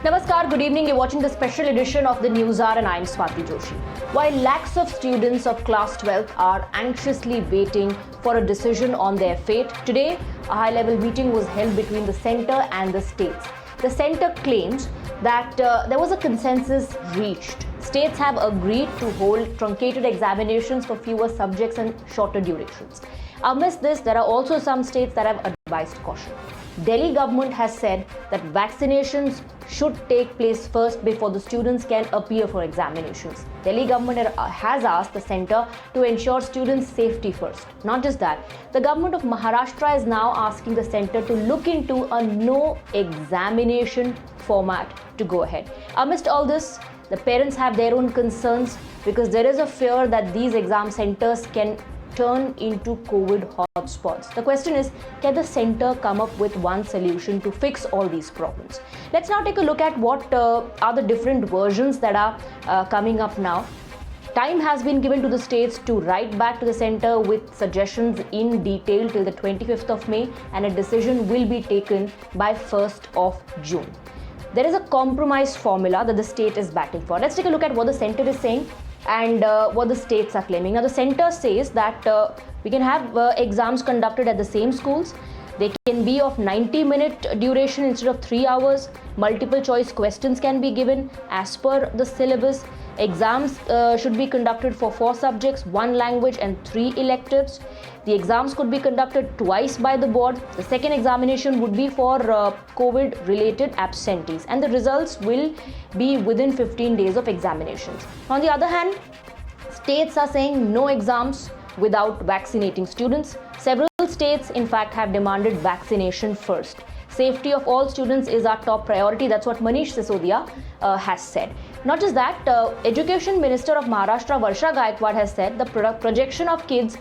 Namaskar, good evening. You're watching the special edition of the News Hour and I'm Swati Joshi. While lakhs of students of class 12 are anxiously waiting for a decision on their fate, today a high-level meeting was held between the centre and the states. The centre claims that there was a consensus reached. States have agreed to hold truncated examinations for fewer subjects and shorter durations. Amidst this, there are also some states that have advised caution. Delhi government has said that vaccinations should take place first before the students can appear for examinations. Delhi government has asked the centre to ensure students' safety first. Not just that, the government of Maharashtra is now asking the centre to look into a no examination format to go ahead. Amidst all this, the parents have their own concerns because there is a fear that these exam centres can turn into COVID hotspots. The question is, can the centre come up with one solution to fix all these problems? Let's now take a look at what are the different versions that are coming up now. Time has been given to the states to write back to the centre with suggestions in detail till the 25th of May, and a decision will be taken by 1st of June. There is a compromise formula that the state is batting for. Let's take a look at what the centre is saying and what the states are claiming. Now, the centre says that we can have exams conducted at the same schools. They can be of 90-minute duration instead of 3 hours. Multiple choice questions can be given as per the syllabus. Exams should be conducted for 4 subjects, 1 language and 3 electives. The exams could be conducted twice by the board. The second examination would be for COVID-related absentees, and the results will be within 15 days of examinations. On the other hand, states are saying no exams without vaccinating students. Several states, in fact, have demanded vaccination first. Safety of all students is our top priority. That's what Manish Sisodia has said. Not just that, Education Minister of Maharashtra, Varsha Gaikwad, has said the projection of kids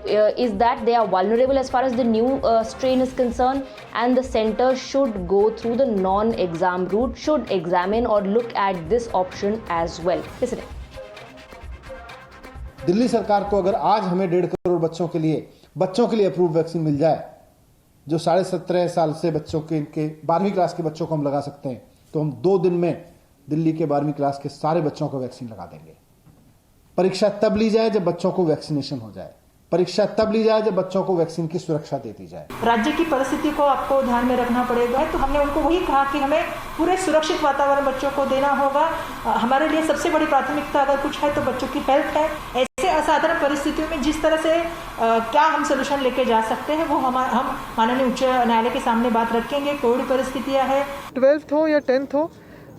is that they are vulnerable as far as the new strain is concerned, and the centre should go through the non-exam route, should examine or look at this option as well. Listen. Delhi सरकार को अगर आज हमें 1.5 करोड़ बच्चों के लिए approve vaccine मिल जाए, जो 17.5 साल से बच्चों के इनके 12वीं क्लास के बच्चों को हम लगा सकते हैं, तो हम 2 दिन में दिल्ली के 12वीं क्लास के सारे बच्चों को वैक्सीन लगा देंगे। परीक्षा तब ली जाए जब बच्चों को वैक्सीनेशन हो जाए। परीक्षा तब ली जाए जब बच्चों को वैक्सीन की सुरक्षा दे दी जाए। राज्य की परिस्थिति को आपको ध्यान में रखना पड़ेगा, तो हमने उनको वही कहा कि हमें पूरे सुरक्षित वातावरण बच्चों को देना होगा। हमारे लिए सबसे बड़ी प्राथमिकता अगर कुछ है तो बच्चों की हेल्थ है। ऐसे असाधारण परिस्थितियों में जिस तरह से क्या हम सोल्यूशन लेके जा सकते हैं, वो हम माननीय उच्च न्यायालय के सामने बात रखेंगे। कोविड परिस्थितियाँ है, 12th हो या 10th हो,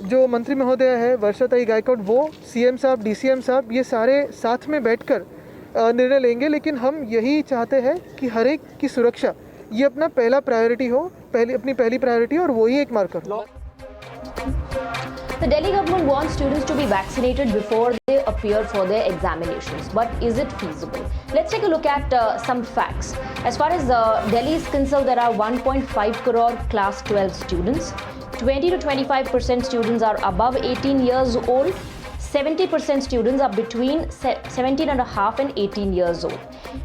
जो मंत्री महोदय है वर्षाताई गायकवाड, वो सीएम साहब, डीसीएम साहब, ये सारे साथ में बैठकर निर्णय लेंगे। लेकिन हम यही चाहते हैं कि हर एक की सुरक्षा ये अपना पहला प्रायोरिटी हो, अपनी पहली प्रायोरिटी, और वही एक marker. The Delhi government wants students to be vaccinated before they appear for their examinations. But is it feasible? Let's take a look at some facts. As far as Delhi is concerned, there are 1.5 crore class 12 students. 20 to 25% students are above 18 years old. 70% students are between 17 and a half and 18 years old.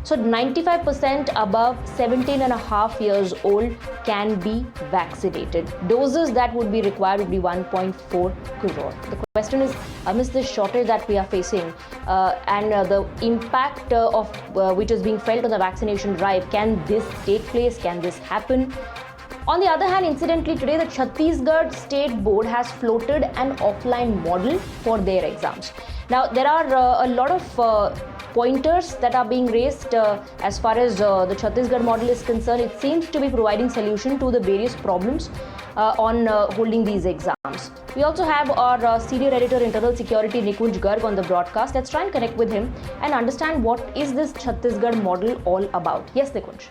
So 95% above 17 and a half years old can be vaccinated. Doses that would be required would be 1.4 crore. The question is, amidst this shortage that we are facing and the impact of which is being felt on the vaccination drive, can this take place? Can this happen? On the other hand, incidentally, today the Chhattisgarh State Board has floated an offline model for their exams. Now, there are a lot of pointers that are being raised as far as the Chhattisgarh model is concerned. It seems to be providing solution to the various problems on holding these exams. We also have our senior editor internal security Nikunj Garg on the broadcast. Let's try and connect with him and understand what is this Chhattisgarh model all about. Yes, Nikunj.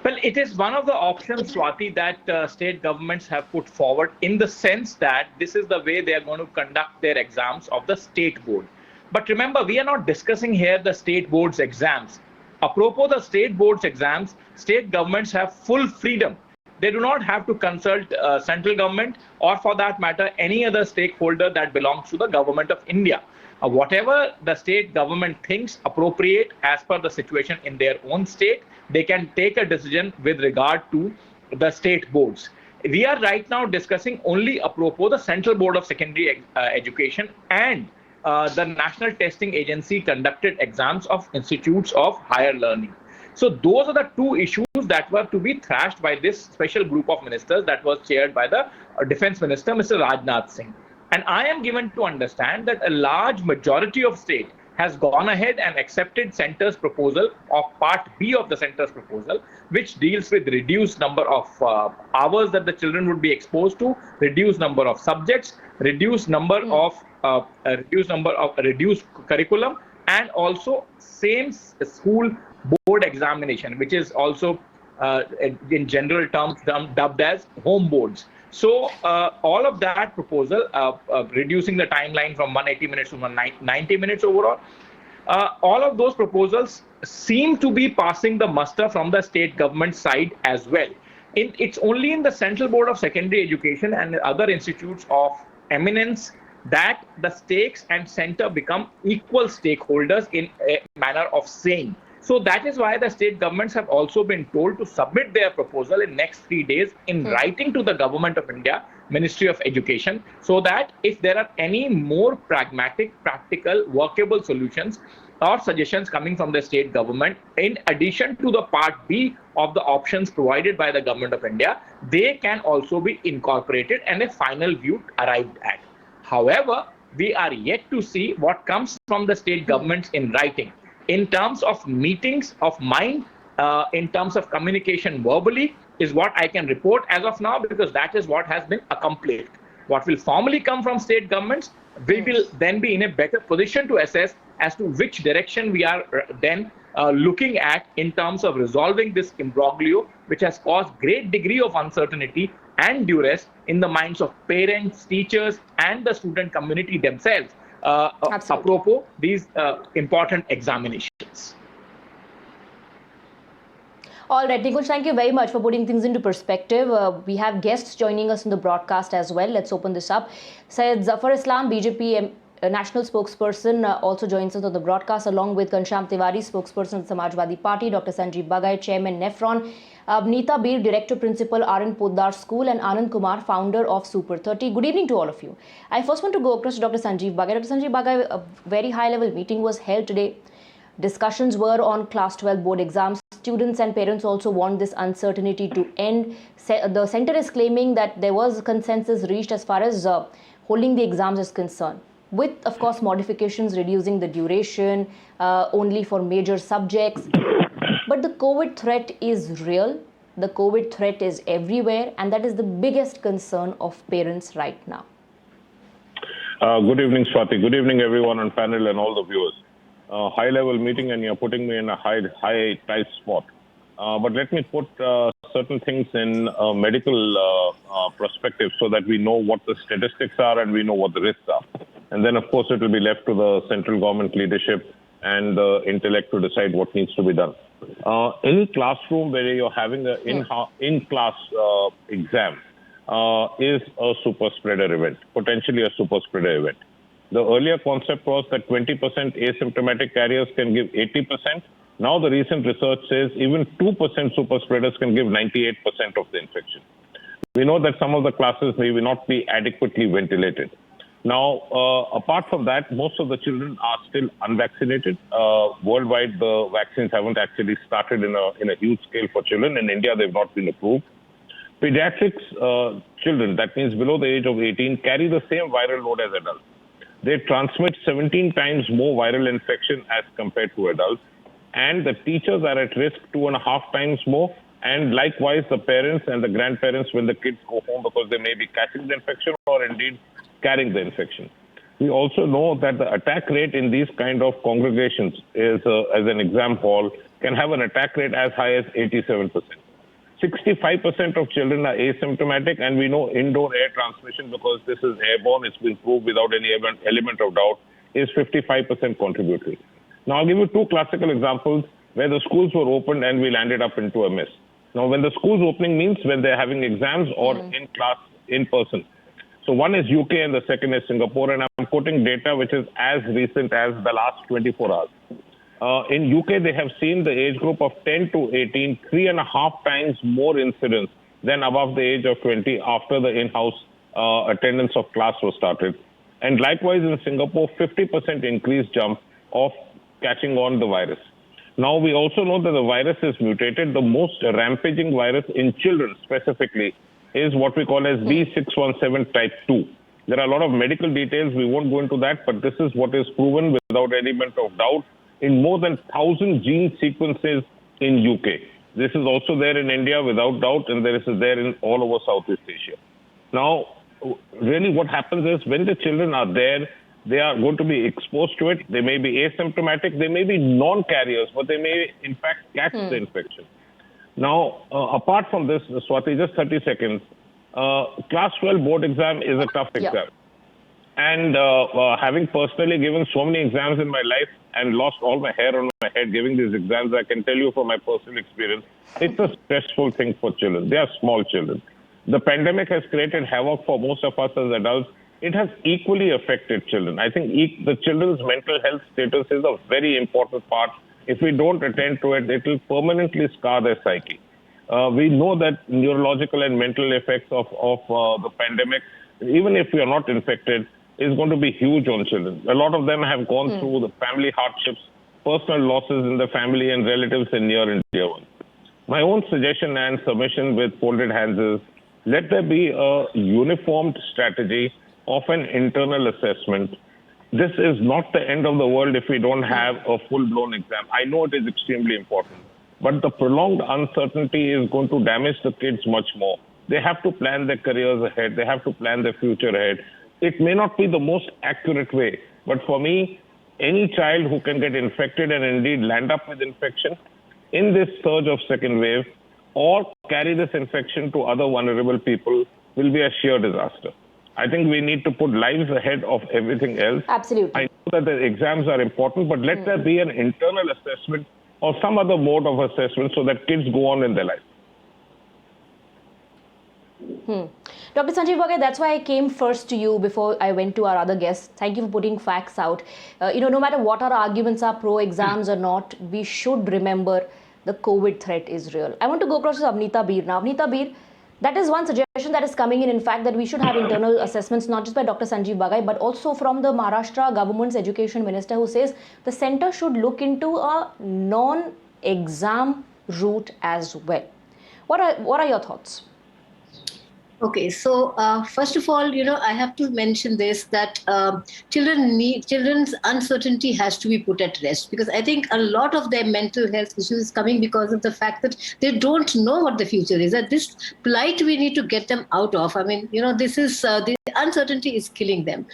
Well, it is one of the options, Swati, that state governments have put forward, in the sense that this is the way they are going to conduct their exams of the state board. But remember, we are not discussing here the state board's exams. Apropos the state board's exams, state governments have full freedom. They do not have to consult central government, or for that matter, any other stakeholder that belongs to the government of India. Whatever the state government thinks appropriate as per the situation in their own state, they can take a decision with regard to the state boards. we are right now discussing only apropos the Central Board of Secondary Education and the National Testing Agency conducted exams of institutes of higher learning. So those are the two issues that were to be thrashed by this special group of ministers that was chaired by the Defense Minister, Mr. Rajnath Singh. And I am given to understand that a large majority of state has gone ahead and accepted centre's proposal of part B of the centre's proposal, which deals with reduced number of hours that the children would be exposed to, reduced number of subjects, reduced curriculum, and also same school board examination, which is also in general terms dubbed as home boards. So all of that proposal, reducing the timeline from 180 minutes to 90 minutes overall, all of those proposals seem to be passing the muster from the state government side as well. It's only in the Central Board of Secondary Education and other institutes of eminence that the stakes and center become equal stakeholders in a manner of saying. So that is why the state governments have also been told to submit their proposal in next 3 days in writing to the Government of India, Ministry of Education, so that if there are any more pragmatic, practical, workable solutions or suggestions coming from the state government, in addition to the part B of the options provided by the Government of India, they can also be incorporated and a final view arrived at. However, we are yet to see what comes from the state governments in writing. In terms of meetings of mind, in terms of communication verbally, is what I can report as of now, because that is what has been accomplished. What will formally come from state governments, we will then be in a better position to assess as to which direction we are then looking at in terms of resolving this imbroglio, which has caused great degree of uncertainty and duress in the minds of parents, teachers, and the student community themselves. Apropos these important examinations. All right, Nikunj, thank you very much for putting things into perspective. We have guests joining us in the broadcast as well. Let's open this up. Syed Zafar Islam, BJP national spokesperson, also joins us on the broadcast, along with Ghanshyam Tiwari, spokesperson of the Samajwadi Party, Dr. Sanjeev Bagai, Chairman, Nephron, Abnita Bir, Director Principal, R.N. Poddar School, and Anand Kumar, founder of Super 30. Good evening to all of you. I first want to go across to Dr. Sanjeev Bagai. Dr. Sanjeev Bagai, a very high-level meeting was held today. Discussions were on Class 12 board exams. Students and parents also want this uncertainty to end. The centre is claiming that there was a consensus reached as far as holding the exams is concerned, with, of course, modifications reducing the duration only for major subjects. But the COVID threat is real. The COVID threat is everywhere, and that is the biggest concern of parents right now. Good evening, Swati. Good evening, everyone on panel and all the viewers. High-level meeting, and you're putting me in a tight spot. But let me put certain things in a medical perspective so that we know what the statistics are and we know what the risks are. And then, of course, it will be left to the central government leadership and the intellect to decide what needs to be done. Any classroom where you're having an in-class exam is a super spreader event, potentially a super spreader event. The earlier concept was that 20% asymptomatic carriers can give 80%. Now the recent research says even 2% super spreaders can give 98% of the infection. We know that some of the classes may not be adequately ventilated. Now, apart from that, most of the children are still unvaccinated. Worldwide, the vaccines haven't actually started in a huge scale for children. In India, they've not been approved. Pediatrics children, that means below the age of 18, carry the same viral load as adults. They transmit 17 times more viral infection as compared to adults. And the teachers are at risk 2.5 times more. And likewise, the parents and the grandparents when the kids go home, because they may be catching the infection or indeed carrying the infection. We also know that the attack rate in these kind of congregations is, as an exam hall, can have an attack rate as high as 87%. 65% of children are asymptomatic, and we know indoor air transmission, because this is airborne, it's been proved without any element of doubt, is 55% contributory. Now, I'll give you two classical examples where the schools were opened and we landed up into a mess. Now, when the schools opening means when they're having exams or in class, in person. So one is UK and the second is Singapore, and I'm quoting data which is as recent as the last 24 hours. In UK, they have seen the age group of 10 to 18 3.5 times more incidence than above the age of 20 after the in-house attendance of class was started. And likewise in Singapore, 50% increased jump of catching on the virus. Now we also know that the virus is mutated. The most rampaging virus in children specifically is what we call as B617 type 2. There are a lot of medical details. We won't go into that, but this is what is proven without any element of doubt in more than 1,000 gene sequences in UK. This is also there in India without doubt, and there is there in all over Southeast Asia. Now, really what happens is when the children are there, they are going to be exposed to it. They may be asymptomatic. They may be non-carriers, but they may in fact catch the infection. Now, apart from this, Swati, just 30 seconds. Class 12 board exam is a tough exam. And having personally given so many exams in my life and lost all my hair on my head giving these exams, I can tell you from my personal experience, it's a stressful thing for children. They are small children. The pandemic has created havoc for most of us as adults. It has equally affected children. I think the children's mental health status is a very important part. If we don't attend to it, it will permanently scar their psyche. We know that neurological and mental effects of the pandemic, even if we are not infected, is going to be huge on children. A lot of them have gone through the family hardships, personal losses in the family and relatives in near and dear ones. My own suggestion and submission with folded hands is, let there be a uniformed strategy of an internal assessment. This is not the end of the world if we don't have a full-blown exam. I know it is extremely important, but the prolonged uncertainty is going to damage the kids much more. They have to plan their careers ahead. They have to plan their future ahead. It may not be the most accurate way, but for me, any child who can get infected and indeed land up with infection in this surge of second wave or carry this infection to other vulnerable people will be a sheer disaster. I think we need to put lives ahead of everything else. Absolutely. I know that the exams are important, but let there be an internal assessment or some other mode of assessment so that kids go on in their life. Dr. Sanjeev Bagai, that's why I came first to you before I went to our other guests. Thank you for putting facts out. No matter what our arguments are, pro-exams or not, we should remember the COVID threat is real. I want to go across to Avneeta Beer now. Avneeta Beer, that is one suggestion that is coming in fact, that we should have internal assessments, not just by Dr. Sanjeev Bagai, but also from the Maharashtra government's education minister, who says the center should look into a non-exam route as well. What are your thoughts? Okay, so first of all, I have to mention this, that children's uncertainty has to be put at rest, because I think a lot of their mental health issues is coming because of the fact that they don't know what the future is. That this plight we need to get them out of. I mean, this is the uncertainty is killing them.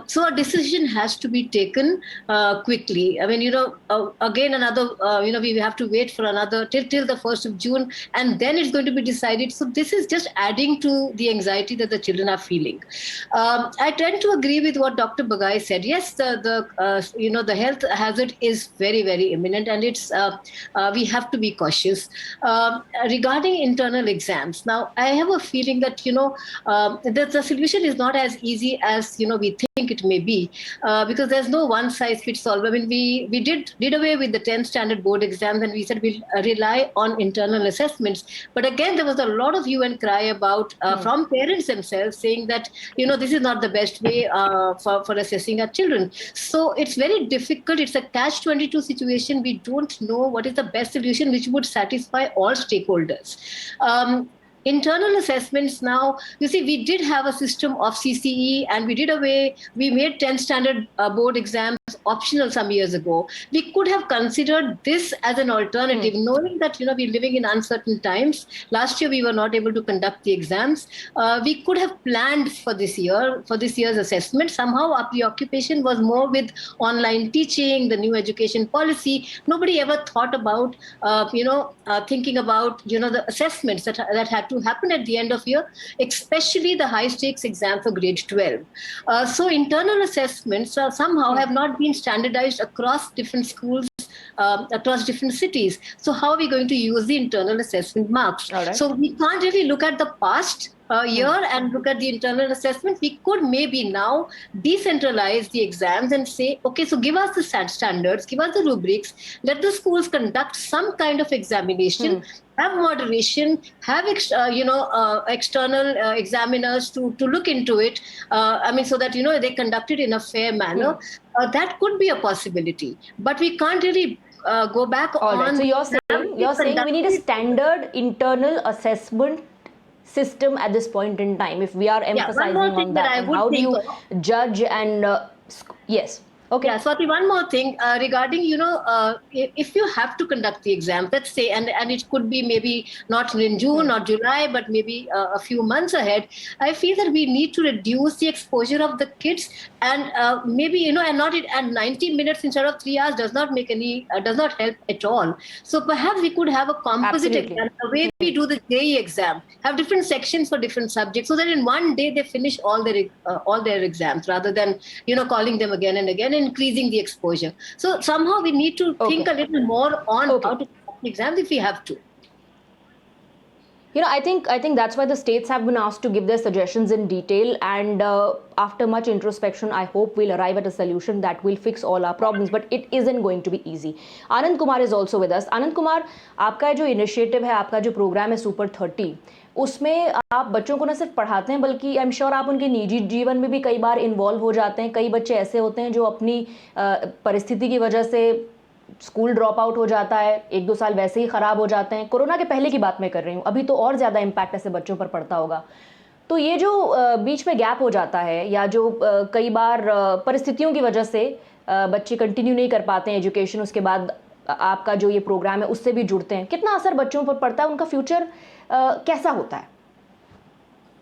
So a decision has to be taken quickly. I mean, again, another, we have to wait for another till the 1st of June, and then it's going to be decided. So this is just adding to the anxiety that the children are feeling. I tend to agree with what Dr. Bagai said. Yes, the health hazard is very, very imminent, and it's we have to be cautious. Regarding internal exams, now I have a feeling that the solution is not as easy as we think it may be, because there's no one size fits all. I mean, we did away with the 10th standard board exams, and we said we'll rely on internal assessments. But again, there was a lot of hue and cry about from parents themselves saying that this is not the best way for assessing our children. So it's very difficult. It's a catch-22 situation. We don't know what is the best solution which would satisfy all stakeholders. Internal assessments now, you see, we did have a system of CCE, and we made 10th standard board exams optional some years ago. We could have considered this as an alternative, knowing that, we're living in uncertain times. Last year, we were not able to conduct the exams. We could have planned for this year's assessment. Somehow our preoccupation was more with online teaching, the new education policy. Nobody ever thought about, thinking about, the assessments that had to happen at the end of year, especially the high stakes exam for grade 12. So internal assessments somehow have not been standardized across different schools, across different cities. So how are we going to use the internal assessment marks? All right. So we can't really look at the past year and look at the internal assessment, we could maybe now decentralize the exams and say, okay, so give us the standards, give us the rubrics, let the schools conduct some kind of examination, have moderation, have external examiners to look into it. So that they conduct it in a fair manner. That could be a possibility, but we can't really go back All on. right. So you're saying we need a standard internal assessment system at this point in time, if we are emphasizing on that. And how do you judge and yes. Okay. Yeah, Swati, one more thing regarding, if you have to conduct the exam, let's say, and it could be maybe not in June or July, but maybe a few months ahead, I feel that we need to reduce the exposure of the kids and maybe, and not it, and 90 minutes instead of 3 hours does not help at all. So perhaps we could have a composite exam, the way we do the JEE exam, have different sections for different subjects so that in one day they finish all their exams rather than, calling them again and again, increasing the exposure. So somehow we need to think a little more on how to conduct exams if we have to. I think that's why the states have been asked to give their suggestions in detail, and after much introspection, I hope we'll arrive at a solution that will fix all our problems, but it isn't going to be easy. Anand Kumar is also with us. Anand Kumar, आपका जो initiative है, आपका जो programme है super 30, उसमें आप बच्चों को न सिर्फ पढ़ाते हैं बल्कि आई एम श्योर आप उनके निजी जीवन में भी कई बार इन्वॉल्व हो जाते हैं. कई बच्चे ऐसे होते हैं जो अपनी परिस्थिति की वजह से स्कूल ड्रॉप आउट हो जाता है, 1-2 साल वैसे ही ख़राब हो जाते हैं. कोरोना के पहले की बात मैं कर रही हूँ, अभी तो और ज़्यादा इम्पैक्ट ऐसे बच्चों पर पड़ता होगा. तो ये जो बीच में गैप हो जाता है या जो कई बार परिस्थितियों की वजह से बच्चे कंटिन्यू नहीं कर पाते हैं एजुकेशन, उसके बाद आपका जो ये प्रोग्राम है उससे भी जुड़ते हैं, कितना असर बच्चों पर पड़ता है, उनका फ्यूचर कैसा होता है?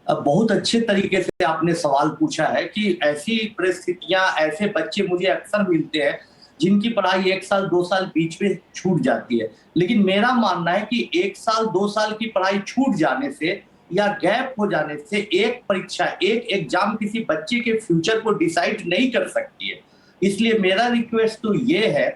बहुत अच्छे तरीके से आपने सवाल पूछा है कि ऐसी परिस्थितियां, ऐसे बच्चे मुझे अक्सर मिलते हैं जिनकी पढ़ाई 1 साल 2 साल बीच में छूट जाती है. लेकिन मेरा मानना है कि 1 साल 2 साल की पढ़ाई छूट जाने से या गैप हो जाने से एक परीक्षा, एक एग्जाम किसी बच्चे के फ्यूचर को डिसाइड नहीं कर सकती है. इसलिए मेरा रिक्वेस्ट तो ये है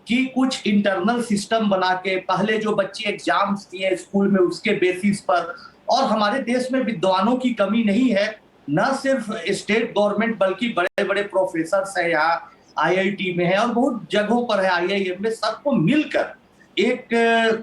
कि कुछ इंटरनल सिस्टम बना के पहले जो बच्चे एग्जाम्स दिए स्कूल में उसके बेसिस पर, और हमारे देश में विद्वानों की कमी नहीं है, न सिर्फ स्टेट गवर्नमेंट बल्कि बड़े बड़े प्रोफेसर है यहाँ IIT में है और बहुत जगहों पर है, IIM में, सबको मिलकर एक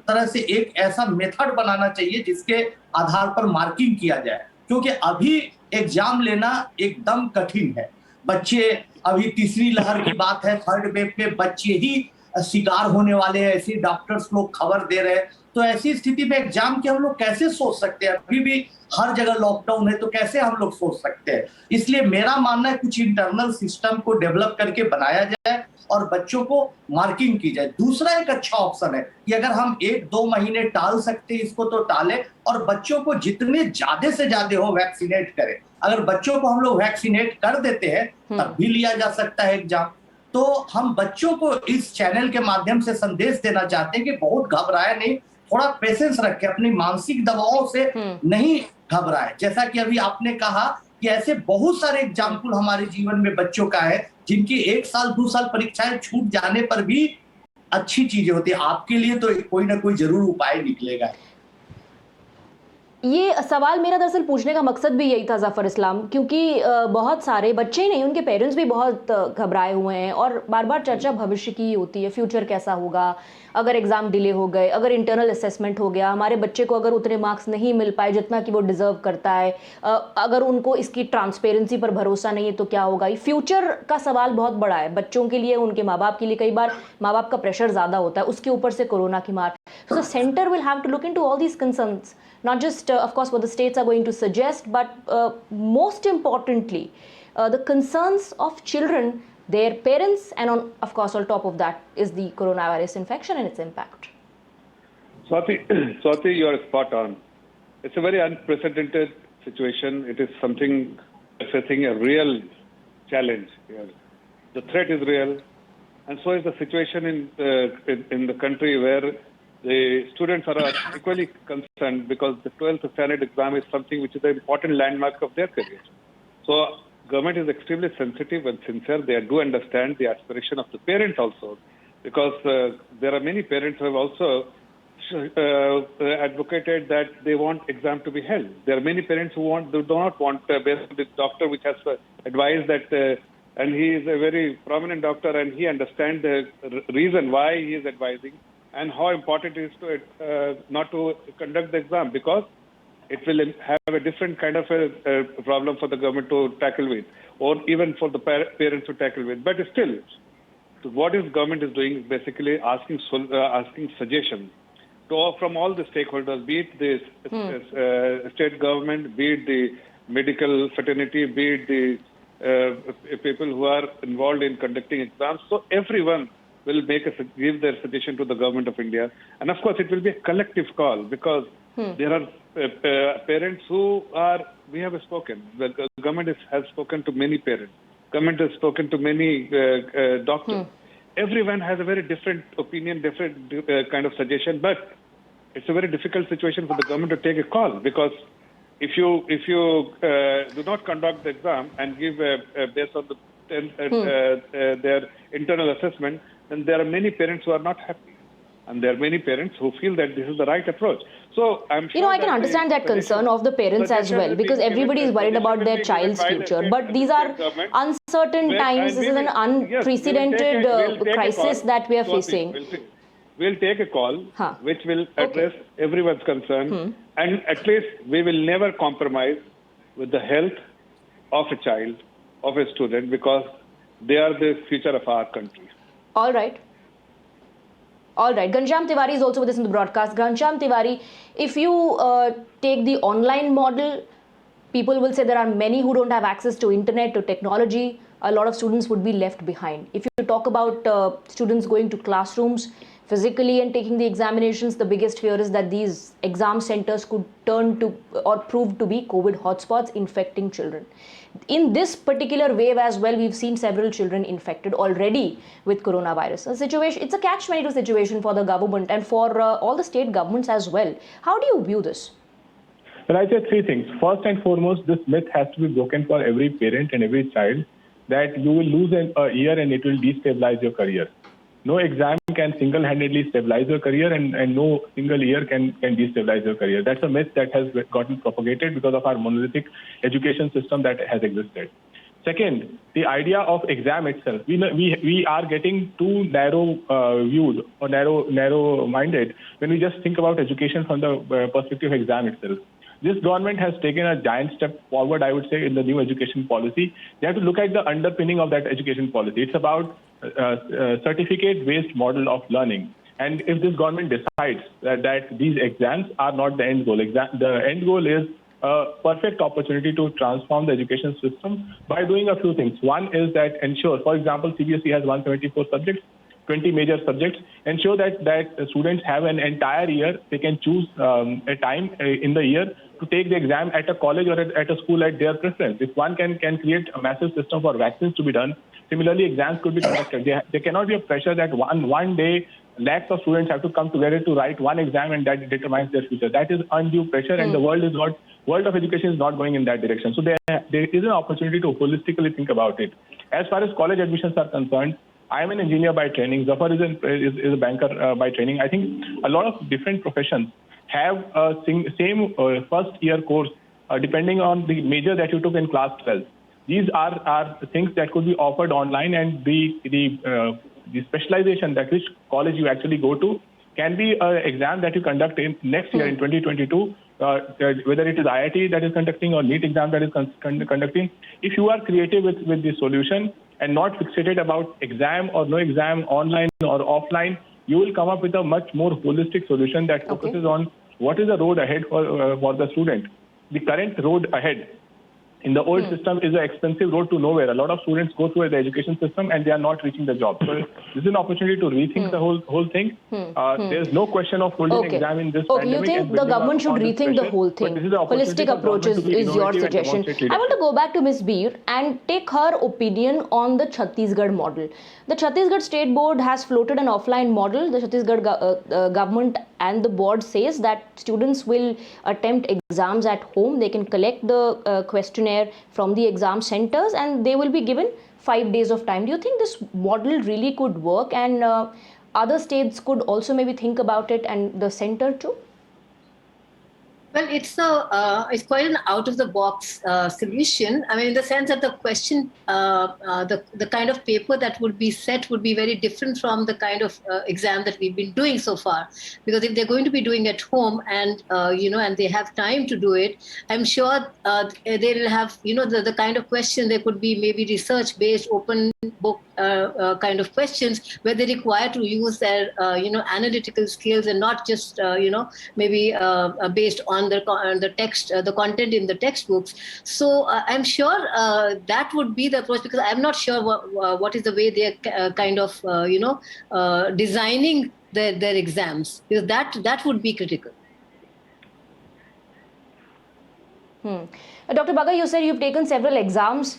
तरह से एक ऐसा मेथड बनाना चाहिए जिसके आधार पर मार्किंग किया जाए. क्योंकि अभी एग्जाम लेना एकदम कठिन है. बच्चे अभी तीसरी लहर की बात है, 3rd वेव पे बच्चे ही शिकार होने वाले हैं, ऐसे डॉक्टर्स लोग खबर दे रहे हैं. तो ऐसी स्थिति में एग्जाम की हम लोग कैसे सोच सकते हैं? अभी भी हर जगह लॉकडाउन है, तो कैसे हम लोग सोच सकते हैं? इसलिए मेरा मानना है कुछ इंटरनल सिस्टम को डेवलप करके बनाया जाए और बच्चों को मार्किंग की जाए. दूसरा एक अच्छा ऑप्शन है कि अगर हम 1-2 महीने टाल सकते हैं इसको तो टालें, और बच्चों को जितने ज्यादा से ज्यादा हो वैक्सीनेट करें. अगर बच्चों को हम लोग वैक्सीनेट कर देते हैं तब भी लिया जा सकता है एग्जाम. तो हम बच्चों को इस चैनल के माध्यम से संदेश देना चाहते हैं कि बहुत घबराए नहीं, थोड़ा पेशेंस रखें, अपनी मानसिक दबावों से नहीं घबराए. जैसा कि अभी आपने कहा कि ऐसे बहुत सारे एग्जाम्पल हमारे जीवन में बच्चों का है जिनकी 1 साल 2 साल परीक्षाएं छूट जाने पर भी अच्छी चीजें होती है. आपके लिए तो कोई ना कोई जरूर उपाय निकलेगा. ये सवाल मेरा दरअसल पूछने का मकसद भी यही था ज़फ़र इस्लाम, क्योंकि बहुत सारे बच्चे ही नहीं, उनके पेरेंट्स भी बहुत घबराए हुए हैं और बार बार चर्चा भविष्य की होती है, फ्यूचर कैसा होगा अगर एग्ज़ाम डिले हो गए, अगर इंटरनल असेसमेंट हो गया, हमारे बच्चे को अगर उतने मार्क्स नहीं मिल पाए जितना कि वो डिज़र्व करता है, अगर उनको इसकी ट्रांसपेरेंसी पर भरोसा नहीं है तो क्या होगा. फ्यूचर का सवाल बहुत बड़ा है बच्चों के लिए, उनके माँ बाप के लिए. कई बार माँ बाप का प्रेशर ज़्यादा होता है, उसके ऊपर से कोरोना की मार. So centre will have to look into all these concerns, not just of course what the states are going to suggest, but most importantly the concerns of children, their parents, and of course on top of that is the coronavirus infection and its impact. Swati, you are spot on. It's a very unprecedented situation. It is something facing a real challenge here. The threat is real, and so is the situation in the country, where the students are equally concerned because the 12th standard exam is something which is an important landmark of their career. So government is extremely sensitive and sincere. They do understand the aspiration of the parent also, because there are many parents who have also advocated that they want exam to be held. There are many parents who do not want, based on the doctor which has advised that, and he is a very prominent doctor and he understands the reason why he is advising and how important it is to not to conduct the exam, because it will have a different kind of a problem for the government to tackle with, or even for the parents to tackle with. But still, so what is government is doing is basically asking suggestions from all the stakeholders, be it the state government, be it the medical fraternity, be it the people who are involved in conducting exams. So everyone will give their suggestion to the government of India. And of course, it will be a collective call, because there are parents who are, we have spoken, the government has spoken to many parents. Government has spoken to many doctors. Everyone has a very different opinion, different kind of suggestion, but it's a very difficult situation for the government to take a call, because if you do not conduct the exam and give based on their internal assessment, then there are many parents who are not happy. And there are many parents who feel that this is the right approach. So I'm sure I can understand that concern of the parents as well, because everybody is worried about their child's future. But these are uncertain times. This is an unprecedented crisis that we are facing. We'll take a call which will address everyone's concern, and at least we will never compromise with the health of a child, of a student, because they are the future of our country. All right. Ghanshyam Tiwari is also with us in the broadcast. Ghanshyam Tiwari, if you take the online model, people will say there are many who don't have access to internet, to technology. A lot of students would be left behind. If you talk about students going to classrooms physically and taking the examinations, the biggest fear is that these exam centers could turn to or prove to be COVID hotspots, infecting children. In this particular wave as well, we've seen several children infected already with coronavirus. It's a catch-22 situation for the government and for all the state governments as well. How do you view this? Well, I say three things. First and foremost, this myth has to be broken for every parent and every child, that you will lose a year and it will destabilize your career. No exam can single-handedly stabilize your career, and no single year can destabilize your career. That's a myth that has gotten propagated because of our monolithic education system that has existed. Second, the idea of exam itself. We are getting too narrow-viewed or narrow-minded when we just think about education from the perspective of exam itself. This government has taken a giant step forward, I would say, in the new education policy. They have to look at the underpinning of that education policy. It's about certificate-based model of learning. And if this government decides that these exams are not the end goal, the end goal is a perfect opportunity to transform the education system by doing a few things. One is that ensure, for example, CBSE has 174 subjects, 20 major subjects. Ensure that students have an entire year. They can choose a time in the year to take the exam at a college or at a school at their preference. If one can create a massive system for vaccines to be done, similarly exams could be conducted. There cannot be a pressure that one day lakhs of students have to come together to write one exam and that determines their future. That is undue pressure, and the world of education is not going in that direction. So there is an opportunity to holistically think about it. As far as college admissions are concerned, I am an engineer by training. Zafar is a banker by training. I think a lot of different professions have a same first year course depending on the major that you took in class 12. These are things that could be offered online, and the specialization that which college you actually go to can be an exam that you conduct in next year in 2022, whether it is IIT that is conducting or NEET exam that is conducting. If you are creative with the solution and not fixated about exam or no exam, online or offline, you will come up with a much more holistic solution that focuses on what is the road ahead for the student. The current road ahead in the old system is an expensive road to nowhere. A lot of students go through the education system and they are not reaching the job. So this is an opportunity to rethink the whole thing. There is no question of holding an exam in this pandemic. You think the government should rethink the whole thing? Holistic approach is your suggestion. I want to go back to Ms. Beer and take her opinion on the Chhattisgarh model. The Chhattisgarh State Board has floated an offline model. The Chhattisgarh government and the board says that students will attempt exams at home. They can collect the questionnaire from the exam centers and they will be given 5 days of time. Do you think this model really could work? And other states could also maybe think about it, and the center too? Well, it's quite an out of the box solution. I mean, in the sense that the question, the kind of paper that would be set would be very different from the kind of exam that we've been doing so far. Because if they're going to be doing at home and and they have time to do it, I'm sure they'll have the kind of question. There could be maybe research based, open book kind of questions where they require to use their analytical skills and not just maybe based on the text, the content in the textbooks. So I'm sure that would be the approach, because I'm not sure what is the way they're kind of designing their exams, because that would be critical. Dr. Bagga, you said you've taken several exams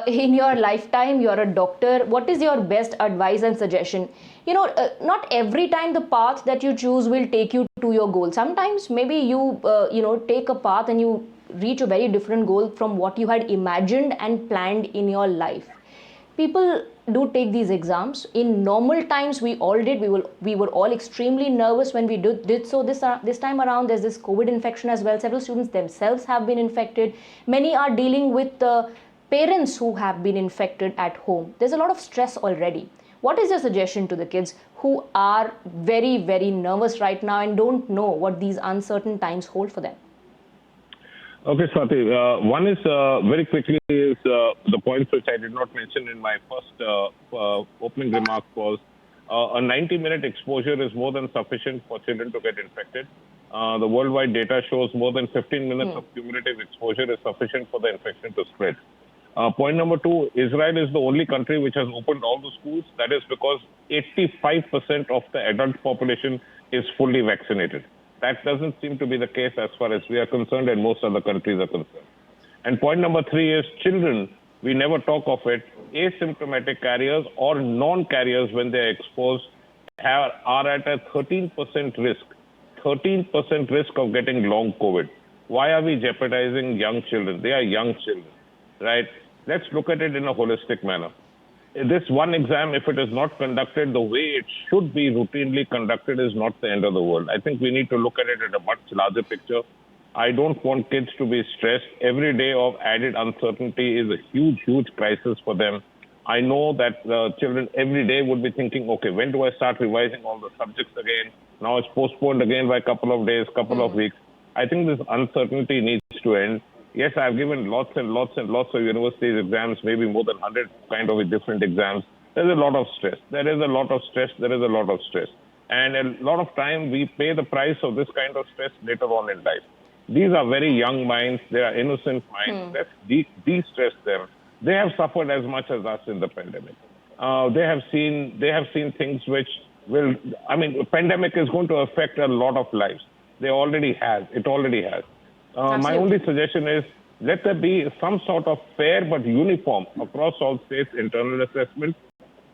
in your lifetime. You're a doctor. What is your best advice and suggestion? Not every time the path that you choose will take you to your goal. Sometimes maybe you take a path and you reach a very different goal from what you had imagined and planned in your life. People do take these exams. In normal times, we all did. We were all extremely nervous when we did so. This time around, there's this COVID infection as well. Several students themselves have been infected. Many are dealing with parents who have been infected at home. There's a lot of stress already. What is your suggestion to the kids who are very, very nervous right now and don't know what these uncertain times hold for them? Okay, Swati. One is very quickly is the points which I did not mention in my first opening remark was a 90-minute exposure is more than sufficient for children to get infected. The worldwide data shows more than 15 minutes of cumulative exposure is sufficient for the infection to spread. Point number two, Israel is the only country which has opened all the schools. That is because 85% of the adult population is fully vaccinated. That doesn't seem to be the case as far as we are concerned and most other countries are concerned. And point number three is children, we never talk of it, asymptomatic carriers or non-carriers when they are exposed are at a 13% risk of getting long COVID. Why are we jeopardizing young children? They are young children, right? Let's look at it in a holistic manner. This one exam, if it is not conducted the way it should be routinely conducted, is not the end of the world. I think we need to look at it in a much larger picture. I don't want kids to be stressed. Every day of added uncertainty is a huge, huge crisis for them. I know that children every day would be thinking, okay, when do I start revising all the subjects again? Now it's postponed again by a couple of days, couple of weeks. I think this uncertainty needs to end. Yes, I've given lots and lots and lots of universities exams, maybe more than 100 kind of different exams. There's a lot of stress. There is a lot of stress. And a lot of time we pay the price of this kind of stress later on in life. These are very young minds. They are innocent minds. Let's de-stress them. They have suffered as much as us in the pandemic. They have seen things which will, pandemic is going to affect a lot of lives. It already has. My only suggestion is let there be some sort of fair but uniform across all states internal assessment.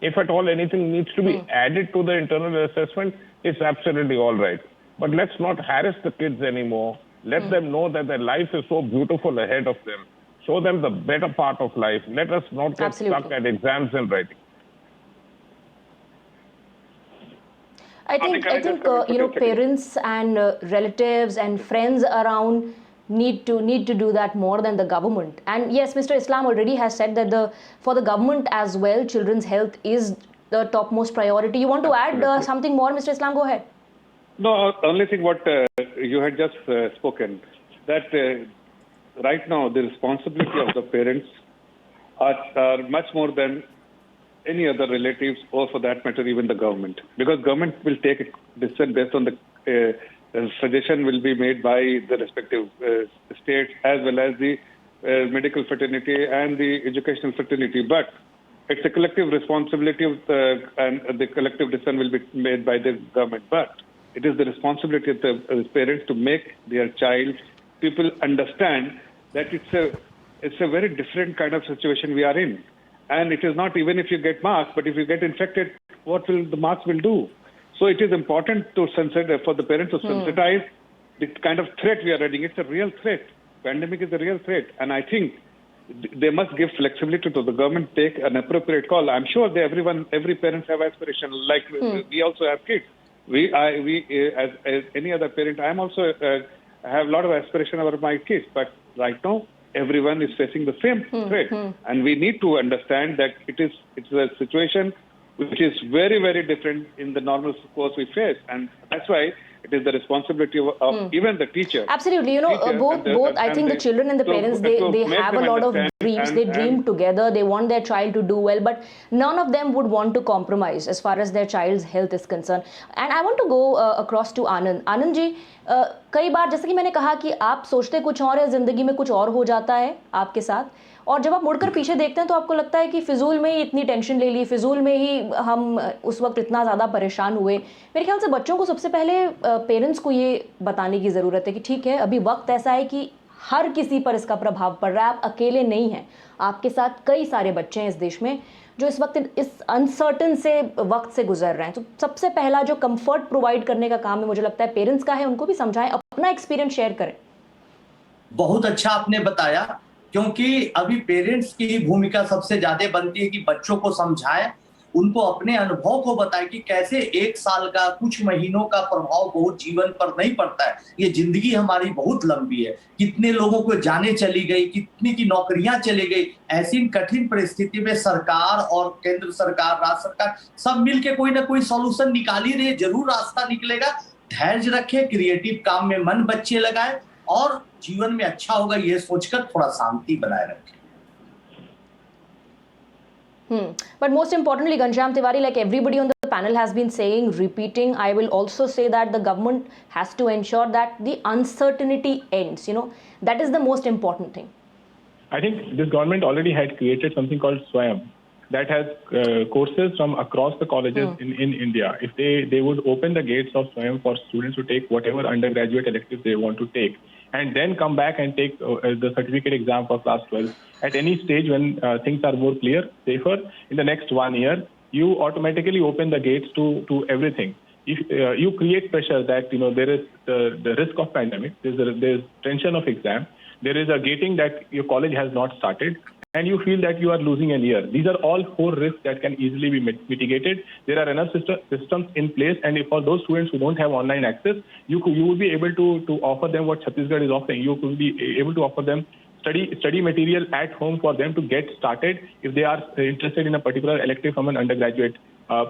If at all anything needs to be added to the internal assessment, it's absolutely all right. But let's not harass the kids anymore. Let them know that their life is so beautiful ahead of them. Show them the better part of life. Let us not get stuck at exams and writing. I think parents and relatives and friends around need to do that more than the government. And yes, Mr. Islam already has said that for the government as well, children's health is the topmost priority. You want to add something more, Mr. Islam? Go ahead. No, only thing what you had just spoken, that right now the responsibility of the parents are much more than any other relatives, or for that matter even the government, because government will take a decision based on the suggestion will be made by the respective states as well as the medical fraternity and the educational fraternity. But it's a collective responsibility and the collective decision will be made by the government. But it is the responsibility of the parents to make their people understand that it's a very different kind of situation we are in. And it is not even if you get marks, but if you get infected, what will the marks will do? So it is important for the parents to sensitize the kind of threat we are running. It's a real threat. Pandemic is a real threat. And I think they must give flexibility to the government, take an appropriate call. I'm sure every parent have aspiration. Like we also have kids. As any other parent, I'm also have a lot of aspiration about my kids. But right now, everyone is facing the same threat, and we need to understand that it's a situation which is very, very different in the normal course we face, and that's why it is the responsibility of even the teacher. Absolutely, both. I think the children and the parents, they have a lot of dreams. They dream together. They want their child to do well, but none of them would want to compromise as far as their child's health is concerned. And I want to go across to Anand. Anand ji, कई बार जैसे कि मैंने कहा कि आप सोचते कुछ और है, जिंदगी में कुछ और हो जाता है आपके साथ, और जब आप मुड़कर पीछे देखते हैं तो आपको लगता है कि फिजूल में ही इतनी टेंशन ले ली, फिजूल में ही हम उस वक्त इतना ज़्यादा परेशान हुए। मेरे ख्याल से बच्चों को सबसे पहले पेरेंट्स को ये बताने की ज़रूरत है कि ठीक है, अभी वक्त ऐसा है कि हर किसी पर इसका प्रभाव पड़ रहा है, आप अकेले नहीं हैं, आपके साथ कई सारे बच्चे हैं इस देश में जो इस वक्त इस अनसर्टन से वक्त से गुजर रहे हैं। तो सबसे पहला जो कंफर्ट प्रोवाइड करने का काम है, मुझे लगता है पेरेंट्स का है, उनको भी समझाएं, अपना एक्सपीरियंस शेयर करें। बहुत अच्छा आपने बताया, क्योंकि अभी पेरेंट्स की भूमिका सबसे ज्यादा बनती है कि बच्चों को समझाए, उनको अपने अनुभव को बताए कि कैसे एक साल का, कुछ महीनों का प्रभाव बहुत जीवन पर नहीं पड़ता है। ये जिंदगी हमारी बहुत लंबी है, कितने लोगों को जाने चली गई, कितनी की नौकरियां चली गई। ऐसी कठिन परिस्थिति में सरकार और केंद्र सरकार, राज्य सरकार सब मिलके कोई ना कोई सॉल्यूशन निकाल ही रहे, जरूर रास्ता निकलेगा। धैर्य रखे, क्रिएटिव काम में मन बच्चे लगाए और जीवन में अच्छा होगा ये सोचकर थोड़ा शांति बनाए रखें। But most importantly, Ghanshyam Tiwari, like everybody on the panel has been saying, repeating, I will also say that the government has to ensure that the uncertainty ends. That is the most important thing. I think this government already had created something called Swayam that has courses from across the colleges in India. If they would open the gates of Swayam for students to take whatever undergraduate electives they want to take, and then come back and take the certificate exam for class 12 at any stage when things are more clear, safer, in the next 1 year, you automatically open the gates to everything. If you create pressure that there is the risk of pandemic, there's tension of exam, there is a gating that your college has not started, and you feel that you are losing a year. These are all 4 risks that can easily be mitigated. There are enough systems in place, and for those students who don't have online access, you will be able to offer them what Chhattisgarh is offering. You could be able to offer them study material at home for them to get started if they are interested in a particular elective from an undergraduate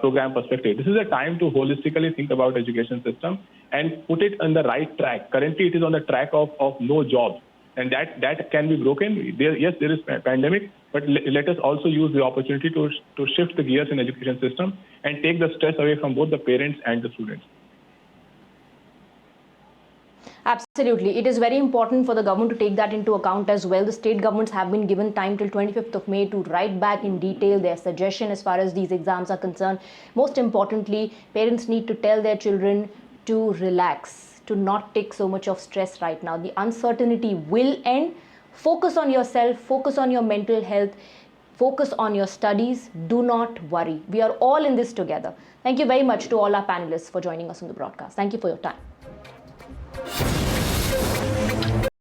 program perspective. This is a time to holistically think about education system and put it on the right track. Currently, it is on the track of no jobs. And that can be broken. Yes, there is a pandemic, but let us also use the opportunity to shift the gears in education system and take the stress away from both the parents and the students. Absolutely. It is very important for the government to take that into account as well. The state governments have been given time till 25th of May to write back in detail their suggestion as far as these exams are concerned. Most importantly, parents need to tell their children to relax, to not take so much of stress right now. The uncertainty will end. Focus on yourself, focus on your mental health, focus on your studies. Do not worry. We are all in this together. Thank you very much to all our panelists for joining us on the broadcast. Thank you for your time.